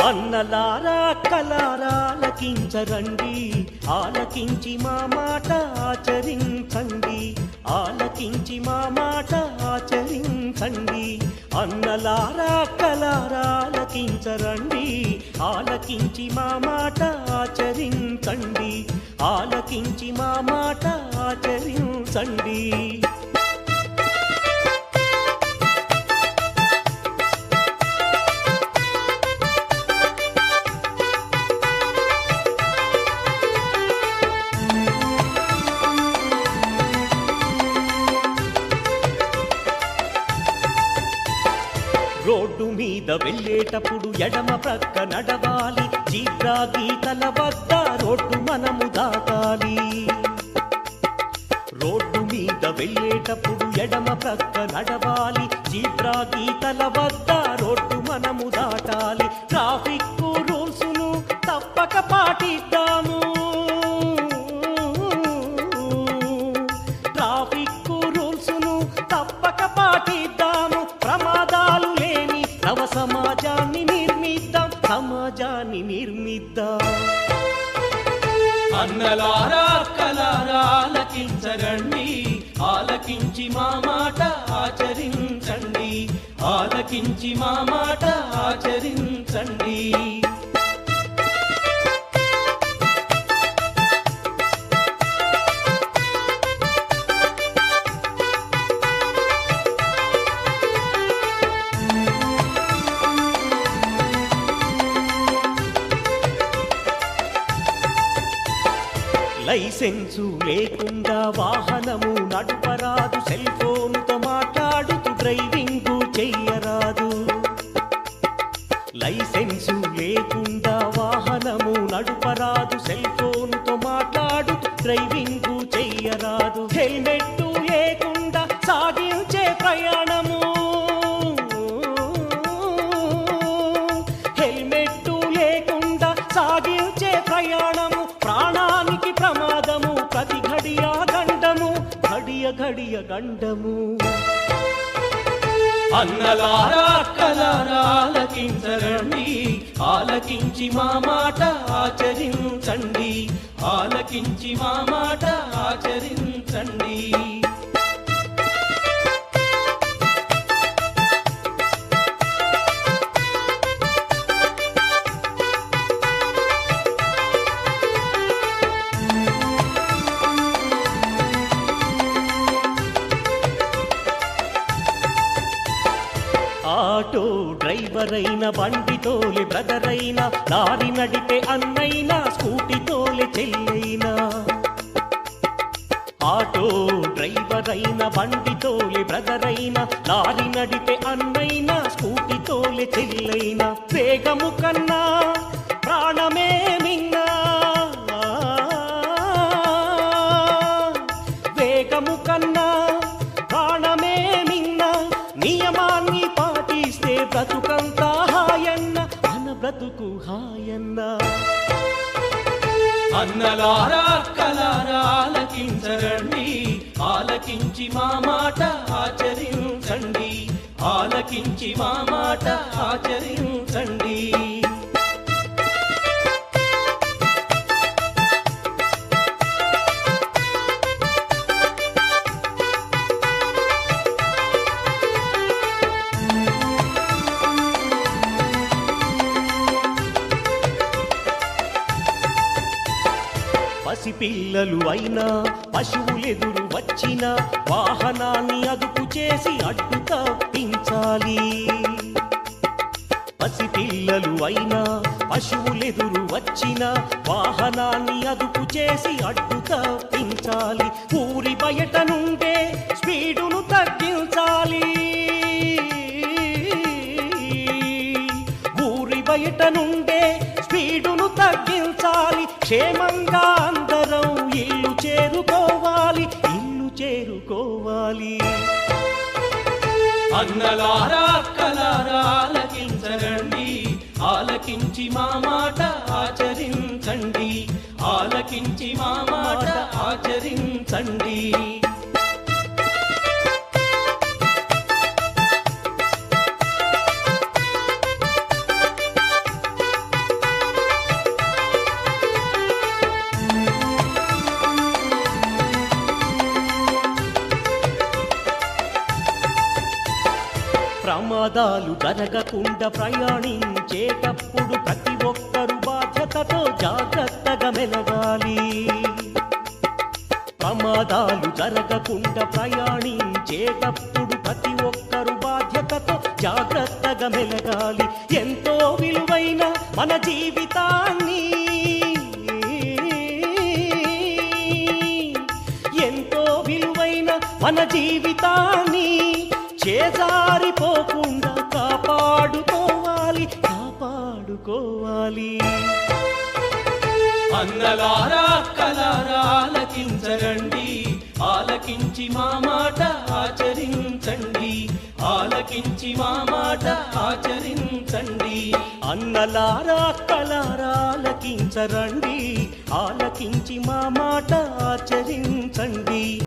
అన్నలారా అక్కలారాలకించరండి, ఆలకించి మా మాట ఆచరించండి, ఆలకించి మా మాట ఆచరించండి. అన్నలారా అక్కలారాలకించరండి, ఆలకించి మా మాట ఆచరించండి, ఆలకించి మా మాట ఆచరించండి. రోడ్డు మీద వెళ్ళేటప్పుడు ఎడమ ప్రక్క నడవాలి, జీబ్రా గీతల వద్ద రోడ్డు మనము దాటాలి. రోడ్డు మీద వెళ్ళేటప్పుడు ఎడమ ప్రక్క నడవాలి, జీబ్రా గీతల వద్ద రోడ్డు మనము దాటాలి. ట్రాఫిక్ రూల్స్ను తప్పక పాటిద్దాము, ట్రాఫిక్ రూల్స్ను తప్పక పాటిద్దాము. ప్రమాదాలు లేని నవ సమాజాన్ని నిర్మిద్దాం, సమాజాన్ని నిర్మిద్దాం. అన్నలారా అక్కలారా ఆలకించరండి, ఆలకించి మా మాట ఆచరించండి, ఆలకించి మా మాట ఆచరించండి. లైసెన్సు లేకుండా వాహనము నడుపరాదు, సెల్ ఫోన్తో మాట్లాడుతూ డ్రైవింగు చెయ్యరాదు. లైసెన్సు లేకుండా వాహనము నడుపరాదు, సెల్ ఫోన్తో మాట్లాడుతూ డ్రైవింగు చెయ్యరాదు. హెల్మెట్ లేకుండా సాగించే ప్రయాణము, హెల్మెట్ లేకుండా సాగించే ప్రయాణము ప్రాణానికి ప్రమాదము. ప్రతి ఘడియ గండము, ఘడియ ఘడియ గండము. అన్నలారా అక్కలారా ఆలకించరండి, ఆలకించి మా మాట ఆచరించండి, ఆలకించి మా మాట ఆచరించండి. ఆటో డ్రైవర్ అయిన, బండి తోలే బ్రదర్ అయినా, లారీ నడిపే అన్నైనా, స్కూటీ తోలే చెల్లైనా. ఆటో డ్రైవర్ అయిన, బండి తోలే బ్రదర్ అయినా, లారీ నడిపే అన్నైనా, స్కూటీ తోలే చెల్లైనా. వేగము కన్నా ప్రాణమే మిన్నా, వేగము కన్నా ప్రాణమే మిన్నా. నియమాన్ని పాటిస్తే బ్రతుకంతా హాయన్న, మన బ్రతుకు హాయన్న. అన్నలారా అక్కలారా ఆలకించరండి, ఆలకించి మా మాట ఆచరించండి, ఆలకించి మా మాట ఆచరించండి. పసిపిల్లలు అయినా, పశువులెదురు వచ్చిన వాహనాన్ని అదుపు చేసి అడ్డు తప్పించాలి. పసిపిల్లలు అయినా, పశువులెదురు వచ్చిన వాహనాన్ని అదుపు చేసి అడ్డు తప్పించాలి. ఊరి బయట నుండే స్పీడును తగ్గించాలి, ఊరి బయట నుండే స్పీడును తగ్గించాలి. క్షేమంగా అందరం ఇల్లు చేరుకోవాలి, ఇల్లు చేరుకోవాలి. అన్నలారా అక్కలారా ఆలకించరండి, ఆలకించి మా మాట ఆచరించండి, ఆలకించి మా మాట ఆచరించండి. ప్రమాదాలు జరగకుండా ప్రయాణించేటప్పుడు ప్రతి ఒక్కరు బాధ్యతతో జాగ్రత్తగా మెలగాలి. ప్రమాదాలు జరగకుండా ప్రయాణించేటప్పుడు ప్రతి ఒక్కరు బాధ్యతతో జాగ్రత్తగా మెలగాలి. ఎంతో విలువైన మన జీవితాన్ని, ఎంతో విలువైన మన జీవితాన్ని చేజారిపోకుండా కాపాడుకోవాలి, కాపాడుకోవాలి. అన్నలారా అక్కలారా ఆలకించరండి, ఆలకించి మా మాట ఆచరించండి, ఆలకించి మా మాట ఆచరించండి. అన్నలారా అక్కలారా ఆలకించరండి, ఆలకించి మా మాట ఆచరించండి.